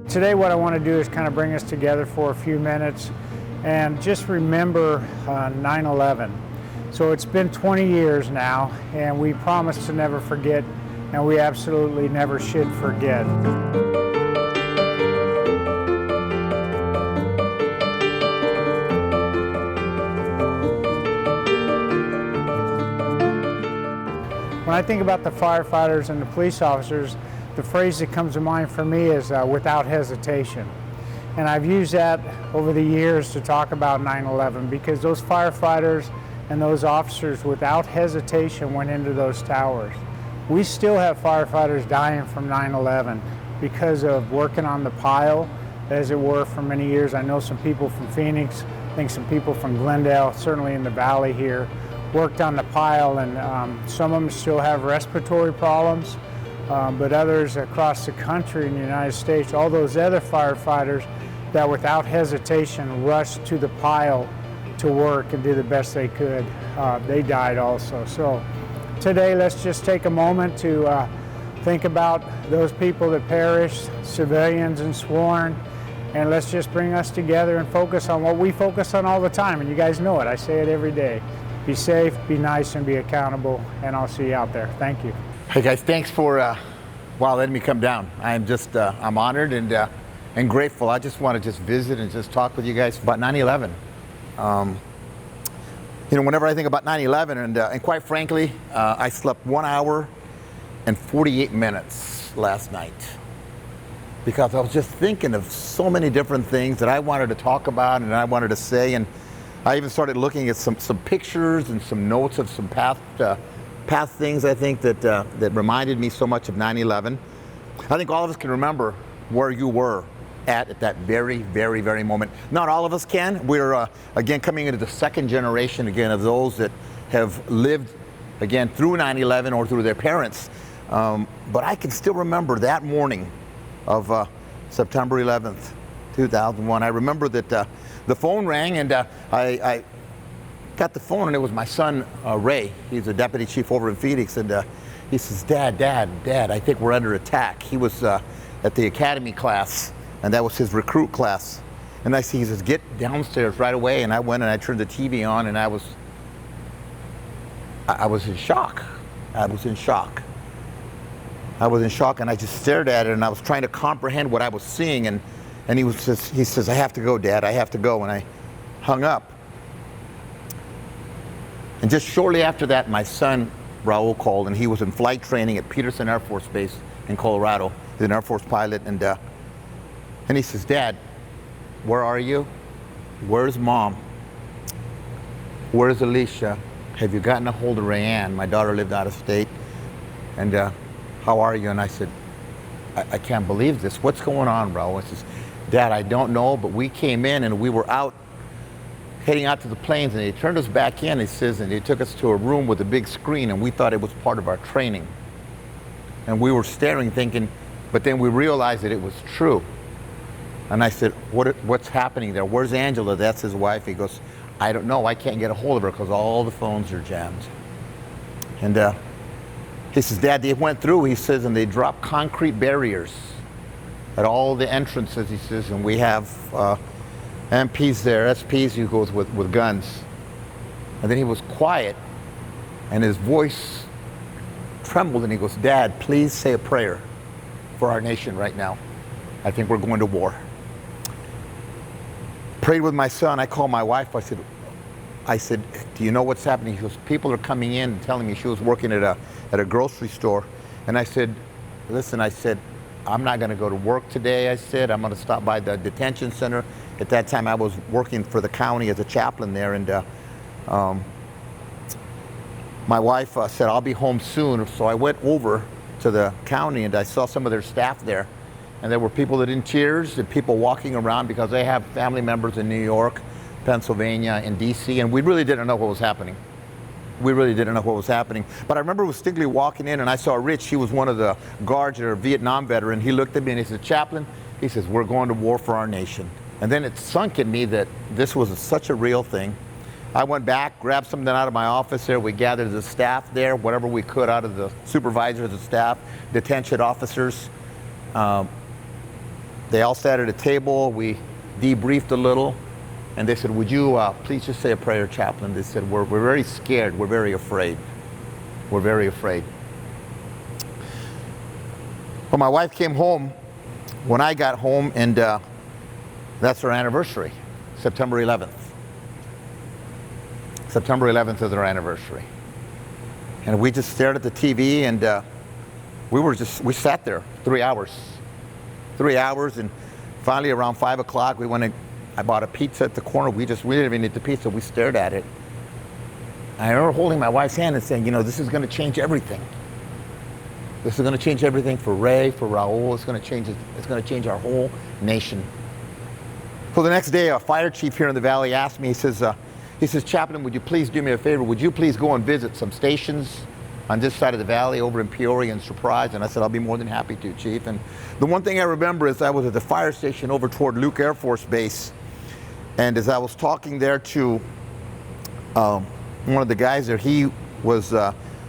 Today what I want to do is kind of bring us together for a few minutes and just remember 9/11. So it's been 20 years now, and we promised to never forget, and we absolutely never should forget. When I think about the firefighters and the police officers, the phrase that comes to mind for me is without hesitation. And I've used that over the years to talk about 9/11 because those firefighters and those officers without hesitation went into those towers. We still have firefighters dying from 9/11 because of working on the pile, as it were, for many years. I know some people from Phoenix, I think some people from Glendale, certainly in the valley here, worked on the pile, and some of them still have respiratory problems. But others across the country in the United States, all those other firefighters that without hesitation rushed to the pile to work and do the best they could, they died also. So today let's just take a moment to think about those people that perished, civilians and sworn, and let's just bring us together and focus on what we focus on all the time. And you guys know it, I say it every day. Be safe, be nice, and be accountable, and I'll see you out there. Thank you. Hey guys, thanks for letting me come down. I'm just I'm honored and grateful. I just want to visit and just talk with you guys about 9/11. Whenever I think about 9/11, and quite frankly, I slept 1 hour and 48 minutes last night because I was just thinking of so many different things that I wanted to talk about and I wanted to say, and I even started looking at some pictures and some notes of some past things I think that reminded me so much of 9/11. I think all of us can remember where you were at that very, very, very moment. Not all of us can. We're again coming into the second generation again of those that have lived again through 9/11 or through their parents. But I can still remember that morning of September 11th, 2001. I remember that the phone rang, and I got the phone, and it was my son, Ray. He's a deputy chief over in Phoenix, and he says, Dad, I think we're under attack. He was at the academy class, and that was his recruit class. And he says, get downstairs right away. And I went and I turned the TV on, and I was in shock. I was in shock, and I just stared at it, and I was trying to comprehend what I was seeing, and he says, I have to go, Dad, I have to go. And I hung up. And just shortly after that, my son, Raul, called, and he was in flight training at Peterson Air Force Base in Colorado. He's an Air Force pilot, and he says, Dad, where are you? Where's Mom? Where's Alicia? Have you gotten a hold of Rayanne? My daughter lived out of state. And how are you? And I said, I can't believe this. What's going on, Raul? He says, Dad, I don't know, but we came in and we were out heading out to the planes, and they turned us back in, he says, and they took us to a room with a big screen, and we thought it was part of our training. And we were staring thinking, but then we realized that it was true. And I said, what's happening there? Where's Angela? That's his wife. He goes, I don't know. I can't get a hold of her because all the phones are jammed. And he says, Dad, they went through, he says, and they dropped concrete barriers at all the entrances, he says, and we have MPs there, SPs who goes with guns. And then he was quiet, and his voice trembled, and he goes, Dad, please say a prayer for our nation right now. I think we're going to war. Prayed with my son. I called my wife. I said, do you know what's happening? He goes, people are coming in and telling me. She was working at a grocery store. And I said, listen, I'm not going to go to work today. I said, I'm going to stop by the detention center. At that time, I was working for the county as a chaplain there, and my wife said, I'll be home soon. So I went over to the county, and I saw some of their staff there, and there were people that in tears and people walking around because they have family members in New York, Pennsylvania, and DC, and we really didn't know what was happening. But I remember distinctly walking in, and I saw Rich. He was one of the guards, or a Vietnam veteran. He looked at me and he said, Chaplain, he says, we're going to war for our nation. And then it sunk in me that this was such a real thing. I went back, grabbed something out of my office there. We gathered the staff there, whatever we could out of the supervisors, the staff, detention officers. And they all sat at a table. We debriefed a little. And they said, would you please just say a prayer, Chaplain? They said, we're very scared. We're very afraid. We're very afraid. Well, my wife came home when I got home, and that's our anniversary, September 11th. September 11th is our anniversary. And we just stared at the TV, and we sat there 3 hours. 3 hours, and finally around 5 o'clock, we went and I bought a pizza at the corner. We didn't even eat the pizza. We stared at it. I remember holding my wife's hand and saying, you know, this is going to change everything. This is going to change everything for Ray, for Raul. It's going to change our whole nation. So the next day, a fire chief here in the valley asked me, he says, Chaplain, would you please do me a favor? Would you please go and visit some stations on this side of the valley over in Peoria and Surprise? And I said, I'll be more than happy to, Chief. And the one thing I remember is I was at the fire station over toward Luke Air Force Base. And as I was talking there to one of the guys there, he was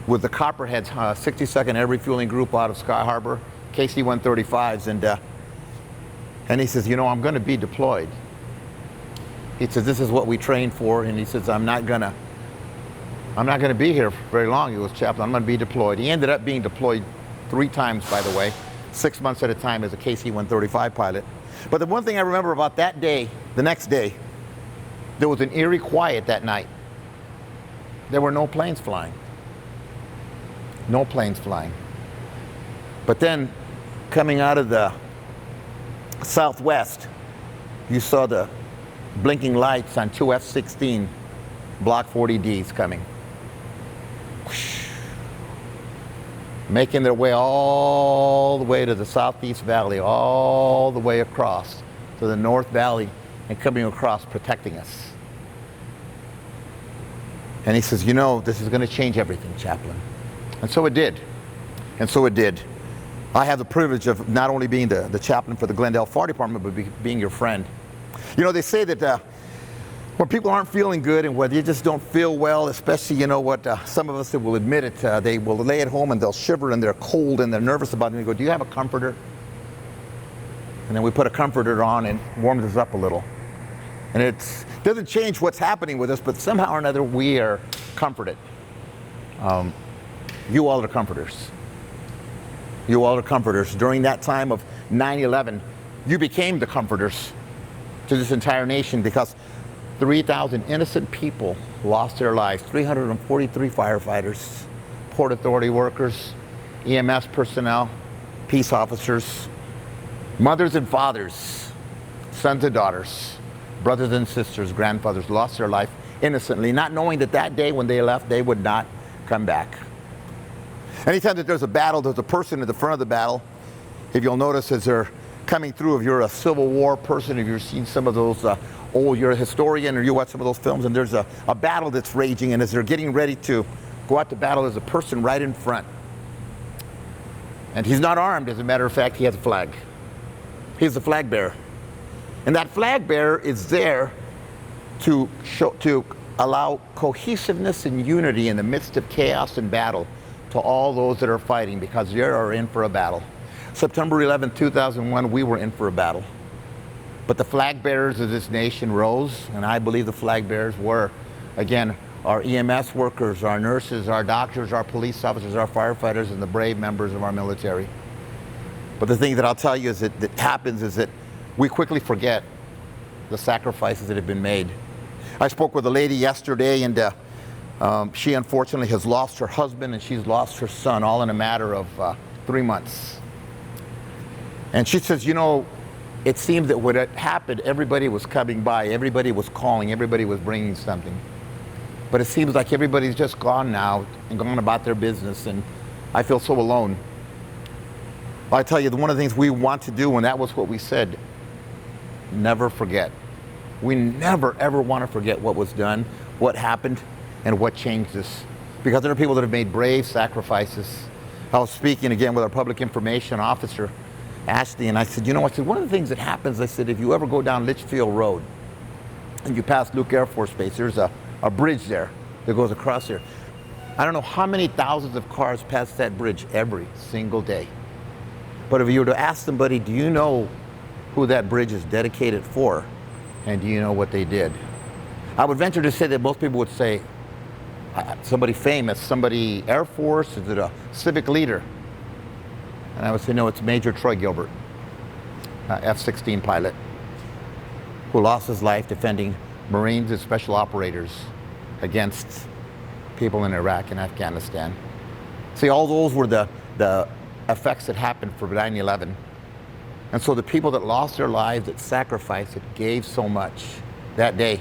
with the Copperheads 62nd Air Refueling Group out of Sky Harbor, KC-135s, and he says, you know, I'm going to be deployed. He says, this is what we trained for, and he says, I'm not going to be here for very long. He goes, Chaplain, I'm going to be deployed. He ended up being deployed 3 times, by the way, 6 months at a time as a KC-135 pilot. But the one thing I remember about that day, the next day, there was an eerie quiet that night. There were no planes flying. No planes flying. But then, coming out of the southwest, you saw the blinking lights on 2 F-16 Block 40Ds coming. Whoosh. Making their way all the way to the Southeast Valley, all the way across to the North Valley, and coming across, protecting us. And he says, you know, this is going to change everything, Chaplain. And so it did. And so it did. I have the privilege of not only being the chaplain for the Glendale Fire Department, but being your friend. You know, they say that when people aren't feeling good and when they just don't feel well, especially, you know what, some of us that will admit it, they will lay at home and they'll shiver and they're cold and they're nervous about it. And we go, do you have a comforter? And then we put a comforter on and warms us up a little. And it doesn't change what's happening with us, but somehow or another we are comforted. You all are comforters. You all are comforters. During that time of 9/11, you became the comforters to this entire nation, because 3,000 innocent people lost their lives. 343 firefighters, Port Authority workers, EMS personnel, peace officers, mothers and fathers, sons and daughters, brothers and sisters, grandfathers lost their life innocently, not knowing that that day when they left, they would not come back. Anytime that there's a battle, there's a person at the front of the battle. If you'll notice, as they're coming through, if you're a Civil War person, if you've seen some of those you're a historian or you watch some of those films, and there's a battle that's raging, and as they're getting ready to go out to battle, there's a person right in front. And he's not armed, as a matter of fact, he has a flag. He's the flag bearer. And that flag bearer is there to allow cohesiveness and unity in the midst of chaos and battle to all those that are fighting, because they are in for a battle. September 11, 2001, we were in for a battle. But the flag bearers of this nation rose, and I believe the flag bearers were, again, our EMS workers, our nurses, our doctors, our police officers, our firefighters, and the brave members of our military. But the thing that I'll tell you is that happens is that we quickly forget the sacrifices that have been made. I spoke with a lady yesterday, and she unfortunately has lost her husband and she's lost her son, all in a matter of 3 months. And she says, you know, it seemed that when it happened, everybody was coming by, everybody was calling, everybody was bringing something. But it seems like everybody's just gone now and gone about their business, and I feel so alone. I tell you, one of the things we want to do, and that was what we said, never forget. We never, ever want to forget what was done, what happened, and what changed us. Because there are people that have made brave sacrifices. I was speaking again with our public information officer, Ashley, and I said, you know, one of the things that happens, I said, if you ever go down Litchfield Road and you pass Luke Air Force Base, there's a bridge there that goes across there. I don't know how many thousands of cars pass that bridge every single day. But if you were to ask somebody, do you know who that bridge is dedicated for? And do you know what they did? I would venture to say that most people would say, somebody famous, somebody Air Force, is it a civic leader? And I would say, no, it's Major Troy Gilbert, F-16 pilot, who lost his life defending Marines and special operators against people in Iraq and Afghanistan. See, all those were the effects that happened for 9/11. And so the people that lost their lives, that sacrificed, that gave so much that day,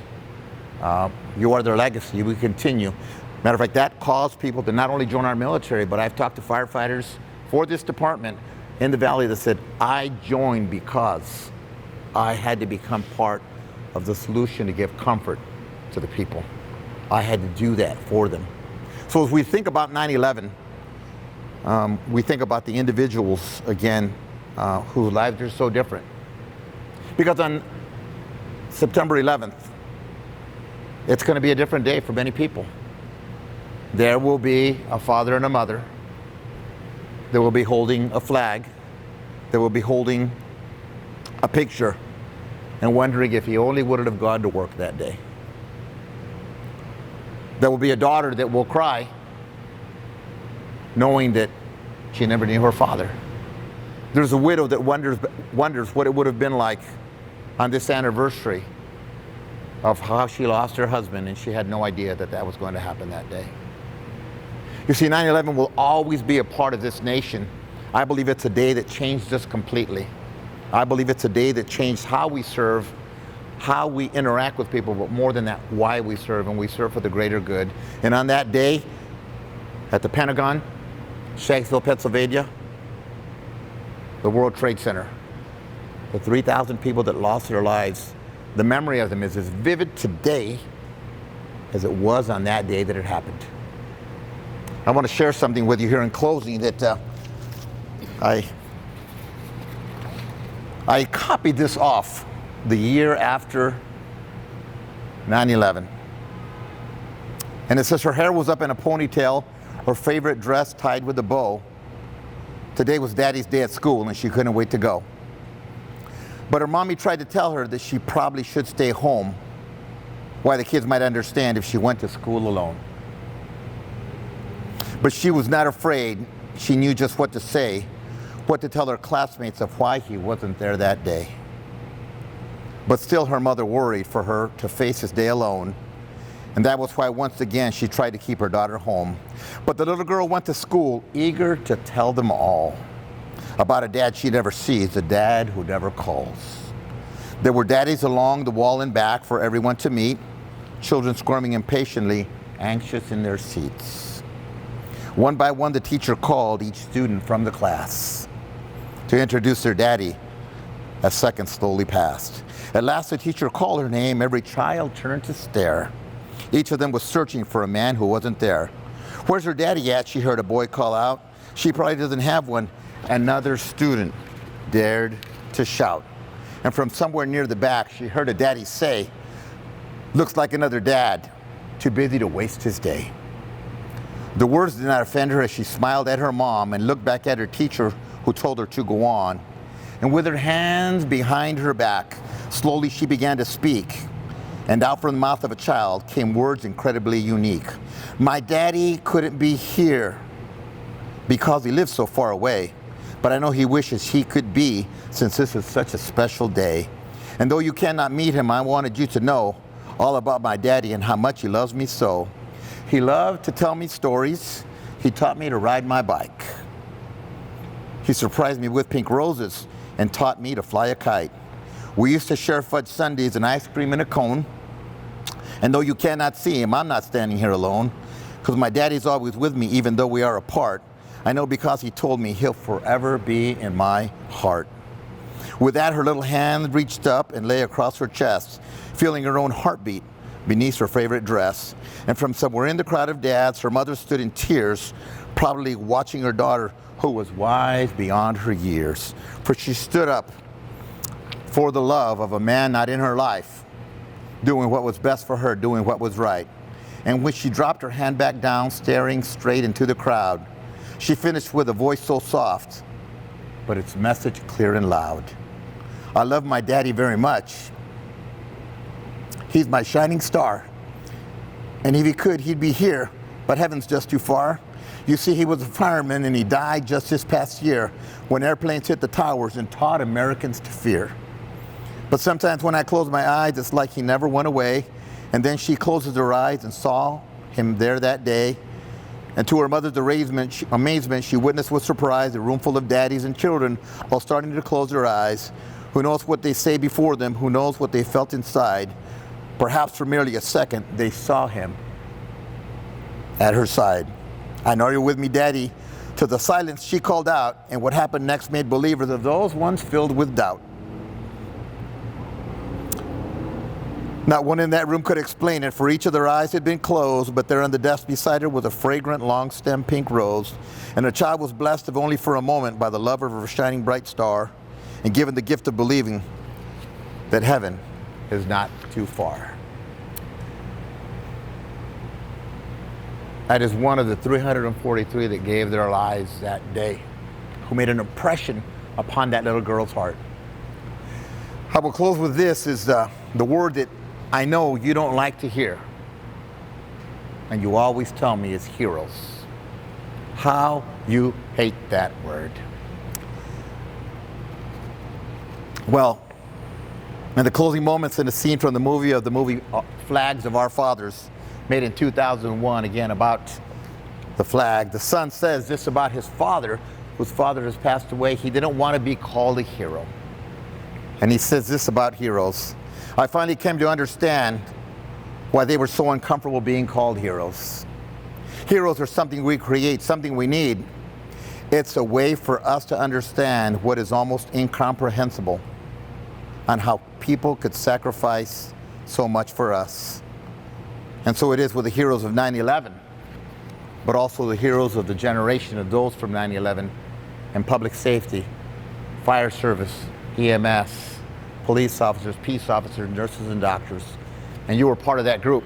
you are their legacy. You will continue. Matter of fact, that caused people to not only join our military, but I've talked to firefighters for this department in the Valley that said, I joined because I had to become part of the solution to give comfort to the people. I had to do that for them. So as we think about 9/11, we think about the individuals, again, whose lives are so different. Because on September 11th, it's going to be a different day for many people. There will be a father and a mother. They will be holding a flag. They will be holding a picture and wondering if he only would have gone to work that day. There will be a daughter that will cry knowing that she never knew her father. There's a widow that wonders what it would have been like on this anniversary of how she lost her husband, and she had no idea that that was going to happen that day. You see, 9/11 will always be a part of this nation. I believe it's a day that changed us completely. I believe it's a day that changed how we serve, how we interact with people, but more than that, why we serve, and we serve for the greater good. And on that day, at the Pentagon, Shanksville, Pennsylvania, the World Trade Center, the 3,000 people that lost their lives, the memory of them is as vivid today as it was on that day that it happened. I want to share something with you here in closing that I copied this off the year after 9/11. And it says her hair was up in a ponytail, her favorite dress tied with a bow. Today was Daddy's day at school and she couldn't wait to go. But her mommy tried to tell her that she probably should stay home, why the kids might understand if she went to school alone. But she was not afraid. She knew just what to say, what to tell her classmates of why he wasn't there that day. But still her mother worried for her to face this day alone. And that was why once again she tried to keep her daughter home. But the little girl went to school eager to tell them all about a dad she never sees, a dad who never calls. There were daddies along the wall and back for everyone to meet, children squirming impatiently, anxious in their seats. One by one, the teacher called each student from the class to introduce their daddy as seconds slowly passed. At last, the teacher called her name. Every child turned to stare. Each of them was searching for a man who wasn't there. Where's her daddy at? She heard a boy call out. She probably doesn't have one. Another student dared to shout. And from somewhere near the back, she heard a daddy say, looks like another dad, too busy to waste his day. The words did not offend her as she smiled at her mom and looked back at her teacher who told her to go on. And with her hands behind her back, slowly she began to speak. And out from the mouth of a child came words incredibly unique. My daddy couldn't be here because he lives so far away, but I know he wishes he could be since this is such a special day. And though you cannot meet him, I wanted you to know all about my daddy and how much he loves me so. He loved to tell me stories. He taught me to ride my bike. He surprised me with pink roses and taught me to fly a kite. We used to share fudge sundaes and ice cream in a cone. And though you cannot see him, I'm not standing here alone, because my daddy's always with me even though we are apart. I know because he told me he'll forever be in my heart. With that, her little hand reached up and lay across her chest, feeling her own heartbeat beneath her favorite dress. And from somewhere in the crowd of dads, her mother stood in tears, probably watching her daughter, who was wise beyond her years. For she stood up for the love of a man not in her life, doing what was best for her, doing what was right. And when she dropped her hand back down, staring straight into the crowd, she finished with a voice so soft, but its message clear and loud. I love my daddy very much. He's my shining star. And if he could, he'd be here, but heaven's just too far. You see, he was a fireman and he died just this past year when airplanes hit the towers and taught Americans to fear. But sometimes when I close my eyes, it's like he never went away. And then she closes her eyes and saw him there that day. And to her mother's amazement, she witnessed with surprise a room full of daddies and children all starting to close their eyes. Who knows what they say before them? Who knows what they felt inside? Perhaps for merely a second, they saw him at her side. I know you're with me, Daddy. To the silence, she called out, and what happened next made believers of those once filled with doubt. Not one in that room could explain it, for each of their eyes had been closed, but there on the desk beside her was a fragrant, long-stemmed pink rose, and the child was blessed, if only for a moment, by the lover of her shining bright star, and given the gift of believing that heaven is not too far. That is one of the 343 that gave their lives that day, who made an impression upon that little girl's heart. I will close with this, is the word that I know you don't like to hear, and you always tell me is heroes. How you hate that word. Well, in the closing moments in the scene from the movie Flags of Our Fathers, made in 2001, again about the flag, the son says this about his father, whose father has passed away. He didn't want to be called a hero. And he says this about heroes. I finally came to understand why they were so uncomfortable being called heroes. Heroes are something we create, something we need. It's a way for us to understand what is almost incomprehensible on how people could sacrifice so much for us. And so it is with the heroes of 9/11, but also the heroes of the generation of those from 9/11 and public safety, fire service, EMS, police officers, peace officers, nurses, and doctors. And you were part of that group.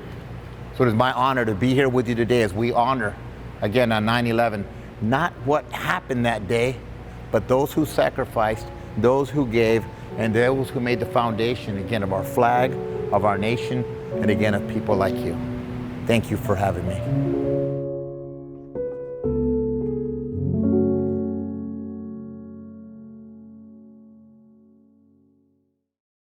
So it is my honor to be here with you today as we honor, again on 9/11, not what happened that day, but those who sacrificed, those who gave, and those who made the foundation, again, of our flag, of our nation, and again, of people like you. Thank you for having me.